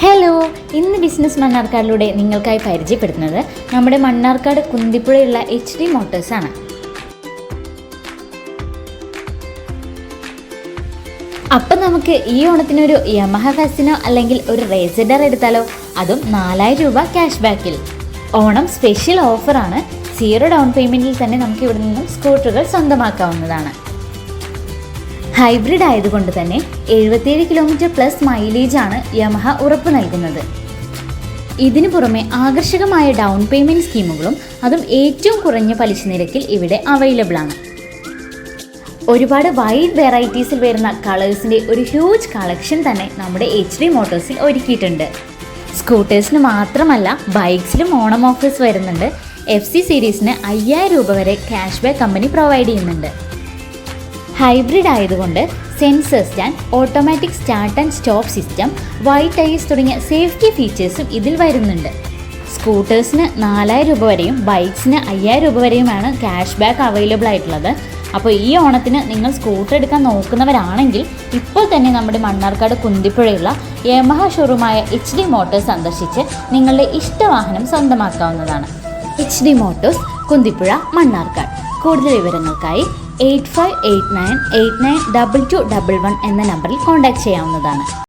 Hello, ഇന്ന് business മണ്ണാർക്കാടിലൂടെ നിങ്ങൾക്കായി പരിചയപ്പെടുത്തുന്നത് നമ്മുടെ മണ്ണാർക്കാട് കുന്തിപ്പുഴയുള്ള HD മോട്ടോഴ്സാണ്. അപ്പം നമുക്ക് ഈ ഓണത്തിനൊരു യമഹ ഫെസിനോ അല്ലെങ്കിൽ ഒരു റേസഡർ എടുത്താലോ? അതും 4000 രൂപ ക്യാഷ് ബാക്കിൽ. ഓണം സ്പെഷ്യൽ ഓഫറാണ്. 0 ഡൗൺ പേയ്മെൻറ്റിൽ തന്നെ നമുക്ക് ഇവിടെ നിന്നും സ്കൂട്ടറുകൾ സ്വന്തമാക്കാവുന്നതാണ്. ഹൈബ്രിഡ് ആയതുകൊണ്ട് തന്നെ 77 കിലോമീറ്റർ പ്ലസ് മൈലേജ് ആണ് യമഹ ഉറപ്പ് നൽകുന്നത്. ഇതിനു പുറമെ ആകർഷകമായ ഡൗൺ പേയ്മെൻറ്റ് സ്കീമുകളും അതും ഏറ്റവും കുറഞ്ഞ പലിശ നിരക്കിൽ ഇവിടെ അവൈലബിൾ ആണ്. ഒരുപാട് വൈഡ് വെറൈറ്റീസിൽ വരുന്ന കളേഴ്സിൻ്റെ ഒരു ഹ്യൂജ് കളക്ഷൻ തന്നെ നമ്മുടെ HD മോട്ടോഴ്സിൽ ഒരുക്കിയിട്ടുണ്ട്. സ്കൂട്ടേഴ്സിന് മാത്രമല്ല ബൈക്സിലും ഓണം ഓഫേഴ്സ് വരുന്നുണ്ട്. FC സീരീസിന് 5000 രൂപ വരെ ക്യാഷ് ബാക്ക് കമ്പനി പ്രൊവൈഡ് ചെയ്യുന്നുണ്ട്. ഹൈബ്രിഡ് ആയതുകൊണ്ട് sensor stand, automatic start and stop system, white tyres തുടങ്ങിയ സേഫ്റ്റി ഫീച്ചേഴ്സും ഇതിൽ വരുന്നുണ്ട്. സ്കൂട്ടേഴ്സിന് 4000 രൂപ വരെയും ബൈക്സിന് 5000 രൂപ വരെയുമാണ് ക്യാഷ് ബാക്ക് അവൈലബിൾ ആയിട്ടുള്ളത്. അപ്പോൾ ഈ ഓണത്തിന് നിങ്ങൾ സ്കൂട്ടർ എടുക്കാൻ നോക്കുന്നവരാണെങ്കിൽ ഇപ്പോൾ തന്നെ നമ്മുടെ മണ്ണാർക്കാട് കുന്തിപ്പുഴയുള്ള യമഹ ഷോറൂമായ HD മോട്ടോഴ്സ് സന്ദർശിച്ച് നിങ്ങളുടെ ഇഷ്ടവാഹനം സ്വന്തമാക്കാവുന്നതാണ്. HD Motors, Kunthipuzha, Mannarkkad. കൂടുതൽ വിവരങ്ങൾക്കായി 8589892211 എന്ന നമ്പറിൽ കോൺടാക്ട് ചെയ്യാവുന്നതാണ്.